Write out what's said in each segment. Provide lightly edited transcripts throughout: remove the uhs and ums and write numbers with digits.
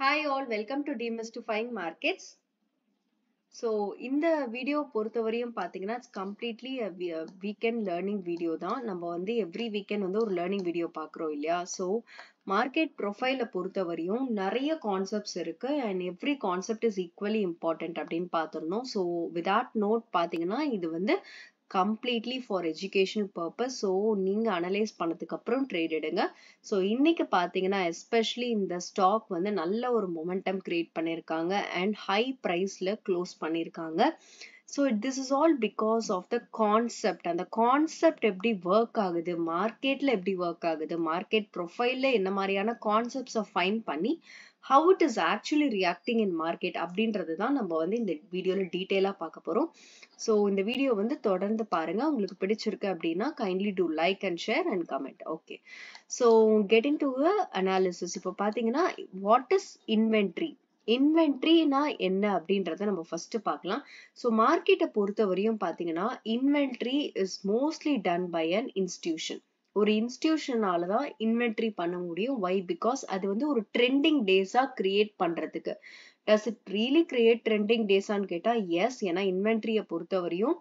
Hi all, welcome to Demystifying Markets. So இந்த video பொறுத்தவரையும் பார்த்தீங்கன்னா it's completely a weekend learning video தான். நம்ம வந்து every weekend வந்து ஒரு learning video பார்க்குறோம் இல்லையா? So market profile பொறுத்தவரையும் நிறைய concepts இருக்கு and every concept is equally important அப்படின்னு பார்த்திருந்தோம். So with that note பார்த்தீங்கன்னா இது வந்து completely for educational purpose. So நீங்க அனலைஸ் பண்ணதுக்கு அப்புறம் ட்ரேட் எடுங்க. ஸோ இன்னைக்கு பார்த்தீங்கன்னா எஸ்பெஷலி இந்த ஸ்டாக் வந்து நல்ல ஒரு மொமெண்டம் கிரியேட் பண்ணியிருக்காங்க அண்ட் ஹை ப்ரைஸ்ல க்ளோஸ் பண்ணியிருக்காங்க. So this is all because of the concept. அந்த கான்செப்ட் எப்படி ஒர்க் ஆகுது, மார்க்கெட்ல எப்படி ஒர்க் ஆகுது, மார்க்கெட் ப்ரொஃபைல்ல என்ன மாதிரியான கான்செப்ட்ஸை ஃபைண்ட் பண்ணி how it is actually reacting in market அப்படின்றது தான் நம்ம வந்து இந்த வீடியோல டீட்டெயிலா பார்க்க போறோம். ஸோ இந்த வீடியோ வந்து தொடர்ந்து பாருங்க. உங்களுக்கு பிடிச்சிருக்கு அப்படின்னா kindly two like and share and comment. Okay, so getting to analysis. இப்போ பார்த்தீங்கன்னா வாட் இஸ் இன்வென்ட்ரி, இன்வென்ட்ரினா என்ன அப்படின்றத நம்ம ஃபர்ஸ்ட் பார்க்கலாம். ஸோ மார்க்கெட்டை பொறுத்தவரையும் பார்த்தீங்கன்னா inventory is mostly done by an institution. ஒரு இன்ஸ்டிடியூஷனால தான் இன்வென்ட்ரி பண்ண முடியும். வை? பிகாஸ் அது வந்து ஒரு ட்ரெண்டிங் டேஸா கிரியேட் பண்றதுக்கு. Does it really create trending டேஸான்னு கேட்டா எஸ். ஏன்னா இன்வென்ட்ரியை பொறுத்தவரையும்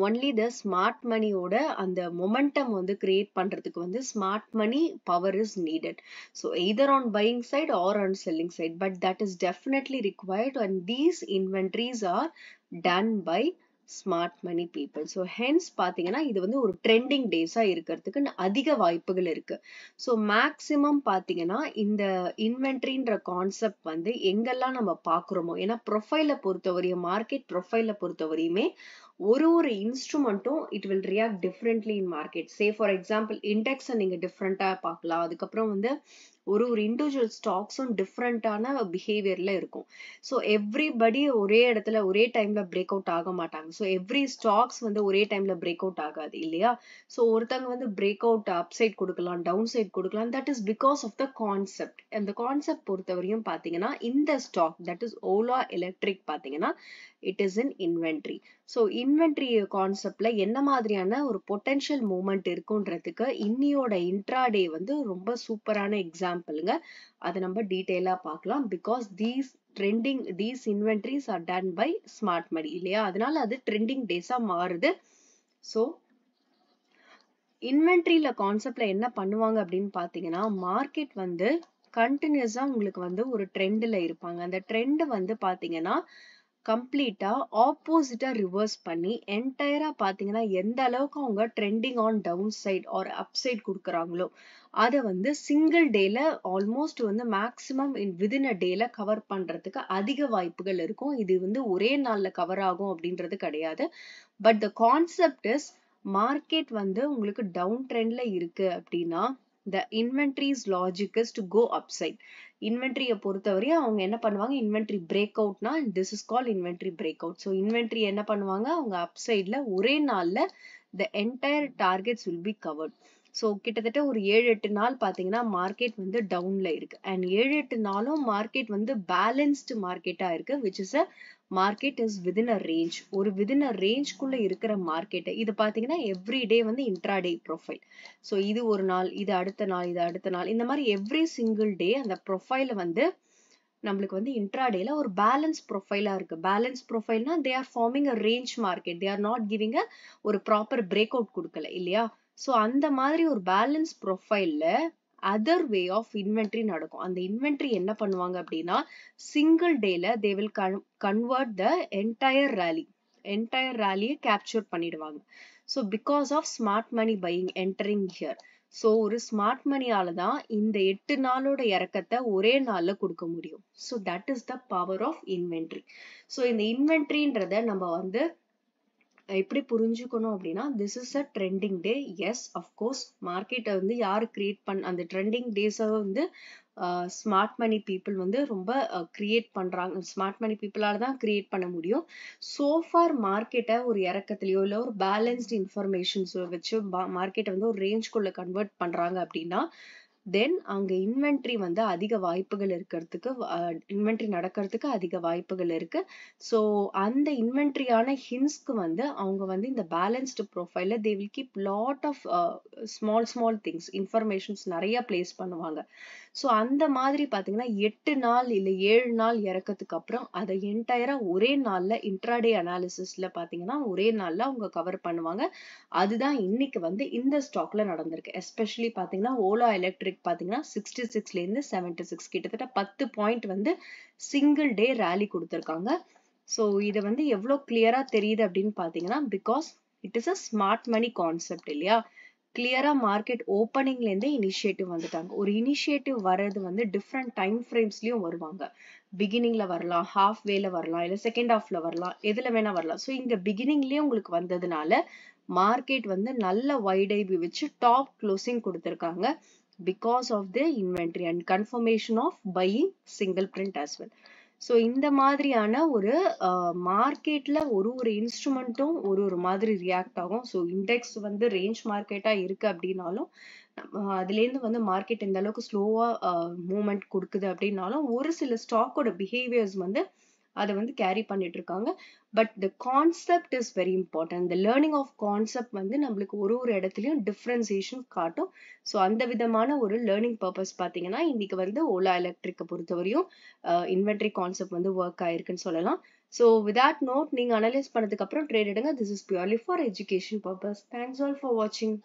ஒன்லி த ஸ்மார்ட் மணியோட அந்த மொமெண்டம் வந்து கிரியேட் பண்றதுக்கு வந்து smart money power is needed. So either on buying side or on selling side, but that is definitely required and these inventories are done by smart money people. So hence பார்த்தீங்கன்னா இது வந்து ஒரு trending டேஸா இருக்கிறதுக்கு அதிக வாய்ப்புகள் இருக்கு. So maximum பார்த்தீங்கன்னா இந்த இன்வென்ட்ரின்ற கான்செப்ட் வந்து எங்கெல்லாம் நம்ம பார்க்குறோமோ, ஏன்னா ப்ரொஃபைலை பொறுத்தவரையும் மார்க்கெட் ப்ரொஃபைலை பொறுத்தவரையுமே ஒரு இன்ஸ்ட்ருமெண்ட்டும் it will react differently in market. Say for example இண்டெக்ஸை நீங்க டிஃப்ரெண்டா பார்க்கலாம். அதுக்கப்புறம் வந்து ஒரு இண்டிவிஜுவல் ஸ்டாக்ஸும் டிஃப்ரெண்டான பிஹேவியர்ல இருக்கும். ஸோ எவ்ரிபடி ஒரே இடத்துல ஒரே டைம்ல பிரேக் அவுட் ஆக மாட்டாங்க. ஸோ எவ்ரி ஸ்டாக்ஸ் வந்து ஒரே டைம்ல பிரேக் அவுட் ஆகாது இல்லையா? ஸோ ஒருத்தவங்க வந்து பிரேக் அவுட் அப் சைட் கொடுக்கலாம், டவுன் சைட் கொடுக்கலாம். That is because of the concept. அந்த கான்செப்ட் பொறுத்தவரையும் பார்த்தீங்கன்னா இந்த stock that is Ola electric பார்த்தீங்கன்னா it is in inventory. So inventory கான்செப்ட்ல என்ன மாதிரியான ஒரு பொட்டென்ஷியல் மூவ்மெண்ட் இருக்குன்றதுக்கு இன்னியோட இன்ட்ராடே வந்து ரொம்ப சூப்பரான எக்ஸாம்பிளுங்க. அதை நம்ம டீட்டெயிலா பார்க்கலாம். Because these inventories are done by smart money இல்லையா? அதனால அது ட்ரெண்டிங் டேஸா மாறுது. ஸோ இன்வென்ட்ரியில கான்செப்ட்ல என்ன பண்ணுவாங்க அப்படின்னு பாத்தீங்கன்னா மார்க்கெட் வந்து கண்டினியூஸா உங்களுக்கு வந்து ஒரு ட்ரெண்ட்ல இருப்பாங்க. அந்த ட்ரெண்ட் வந்து பாத்தீங்கன்னா கம்ப்ளீட்டா ஆப்போசிட்டா ரிவர்ஸ் பண்ணி என்டையரா பாத்தீங்கன்னா எந்த அளவுக்கு அவங்க trending on down side or up side கொடுக்குறாங்களோ அதை வந்து சிங்கிள் டேல ஆல்மோஸ்ட் வந்து மேக்சிமம் விதின் அ டேல கவர் பண்றதுக்கு அதிக வாய்ப்புகள் இருக்கும். இது வந்து ஒரே நாள்ல கவர் ஆகும் அப்படின்றது கிடையாது. But the concept is market வந்து உங்களுக்கு டவுன் ட்ரெண்ட்ல இருக்கு அப்படின்னா the inventory's logic is to go upside. இன்வென்ட்ரியை பொறுத்தவரையும் அவங்க என்ன பண்ணுவாங்க, இன்வென்ட்ரி பிரேக் அவுட்னா this is call inventory break out. So inventory என்ன பண்ணுவாங்க, அவங்க அப்சைட்ல ஒரே நாள்ல the entire targets will be covered. So கிட்டத்தட்ட ஒரு 7-8 நாள் பார்த்தீங்கன்னா மார்க்கெட் வந்து டவுன்ல இருக்கு. அண்ட் 7-8 நாளும் மார்க்கெட் வந்து பேலன்ஸ்டு மார்க்கெட்டா இருக்கு, which is a market is within a range. ஒரு விதின் அ ரேஞ்ச்குள்ள இருக்கிற மார்க்கெட் இது பார்த்தீங்கன்னா எவ்ரி டே வந்து இன்ட்ராடே ப்ரொஃபைல். ஸோ இது ஒரு நாள், இது அடுத்த நாள், இது அடுத்த நாள், இந்த மாதிரி எவ்ரி சிங்கிள் டே அந்த ப்ரொஃபைல வந்து நம்மளுக்கு வந்து இன்ட்ராடேல ஒரு பேலன்ஸ் ப்ரொஃபைலா இருக்கு. பேலன்ஸ் ப்ரொஃபைல்னா they are forming a range market, they are not giving a ஒரு ப்ராப்பர் பிரேக் அவுட் கொடுக்கல இல்லையா? ஸோ அந்த மாதிரி ஒரு பேலன்ஸ் ப்ரொஃபைல்ல அதர் வே ஆஃப் இன்வென்ட்ரி நடக்கும். அந்த இன்வென்ட்ரி என்ன பண்ணுவாங்க அப்படின்னா சிங்கிள் டேல they will convert the entire ரேலியை கேப்சர் பண்ணிடுவாங்க. So because of smart money buying entering here. So ஒரு ஸ்மார்ட் மணியால தான் இந்த 8 நாளோட இறக்கத்தை ஒரே நாள்ல கொடுக்க முடியும். So that is the power of inventory. So இந்த இன்வென்ட்ரின்றத நம்ம வந்து எப்படி புரிஞ்சுக்கணும் அப்படின்னா this is a trending day. Yes, of course மார்க்கெட்டை வந்து யாரு கிரியேட் அந்த ட்ரெண்டிங் டேஸை வந்து ஸ்மார்ட் மணி பீப்புள் வந்து ரொம்ப கிரியேட் பண்றாங்க. ஸ்மார்ட் மணி பீப்புளால தான் கிரியேட் பண்ண முடியும். சோஃபார் மார்க்கெட்டை ஒரு இறக்கத்திலயோ இல்லை ஒரு பேலன்ஸ்டு இன்ஃபர்மேஷன்ஸ் வச்சு மார்க்கெட்டை வந்து ஒரு ரேஞ்ச்குள்ள கன்வெர்ட் பண்றாங்க அப்படின்னா தென் அங்க இன்வென்ட்ரி வந்து அதிக வாய்ப்புகள் இருக்கிறதுக்கு இன்வென்ட்ரி நடக்கிறதுக்கு அதிக வாய்ப்புகள் இருக்கு. ஸோ அந்த இன்வென்ட்ரியான ஹின்ஸ்க்கு வந்து அவங்க வந்து இந்த பேலன்ஸ்டு ப்ரொஃபைல they will keep lot of small things informations நிறைய பிளேஸ் பண்ணுவாங்க. ஸோ அந்த மாதிரி பாத்தீங்கன்னா 8 நாள் இல்ல 7 நாள் இறக்கத்துக்கு அப்புறம் அதை என்டையரா ஒரே நாள்ல இன்ட்ராடே அனாலிசிஸ்ல பாத்தீங்கன்னா ஒரே நாள்ல அவங்க கவர் பண்ணுவாங்க. அதுதான் இன்னைக்கு வந்து இந்த ஸ்டாக்ல நடந்திருக்கு. எஸ்பெஷலி பாத்தீங்கன்னா ஓலா எலக்ட்ரிக் பாத்தீங்கன்னா 66ல இருந்து 76 கிட்டத்தட்ட 10 பாயிண்ட் வந்து சிங்கிள் டே ரேலி கொடுத்திருக்காங்க. ஸோ இது வந்து எவ்வளவு கிளியரா தெரியுது அப்படின்னு பாத்தீங்கன்னா because it is a smart money concept இல்லையா. கிளியரா மார்க்கெட் ஓப்பனிங்ல இருந்தே இனிஷியேட்டிவ் வந்துட்டாங்க. ஒரு இனிஷியேட்டிவ் வர்றது வந்து டிஃப்ரெண்ட் டைம் ஃப்ரேம்ஸ்லயும் வருவாங்க. பிகினிங்ல வரலாம், ஹாஃப் வேல வரலாம், இல்ல செகண்ட் ஹாஃப்ல வரலாம், எதுல வேணா வரலாம். ஸோ இங்க பிகினிங்லயே உங்களுக்கு வந்ததுனால மார்க்கெட் வந்து நல்ல வைட் ஐபி வச்சு டாப் க்ளோசிங் கொடுத்திருக்காங்க because of the inventory and confirmation of buying single print as well. So இந்த மாதிரியான ஒரு மார்க்கெட்ல ஒரு இன்ஸ்ட்ருமெண்ட்டும் ஒரு மாதிரி ரியாக்ட் ஆகும். ஸோ இண்டெக்ஸ் வந்து ரேஞ்ச் மார்க்கெட்டா இருக்கு அப்படின்னாலும் அதுல இருந்து வந்து மார்க்கெட் இந்த அளவுக்கு ஸ்லோவா மூவ்மெண்ட் கொடுக்குது அப்படின்னாலும் ஒரு சில ஸ்டாக்கோட பிஹேவியர்ஸ் வந்து அதை வந்து கேரி பண்ணிட்டு இருக்காங்க. But the concept is very important. The learning of concept வந்து நம்மளுக்கு ஒரு இடத்துலயும் டிஃபரன்சியேஷன் காட்டும். ஸோ அந்த விதமான ஒரு லேர்னிங் பர்பஸ் பாத்தீங்கன்னா இன்னைக்கு வந்து ஓலா எலக்ட்ரிக்கை பொறுத்தவரையும் இன்வென்ட்ரி கான்செப்ட் வந்து ஒர்க் ஆயிருக்குன்னு சொல்லலாம். ஸோ வித் தட் நோட் நீங்க அனலைஸ் பண்ணதுக்கு அப்புறம் ட்ரேட் எடுங்க. This is purely for education purpose. Thanks all for வாட்சிங்.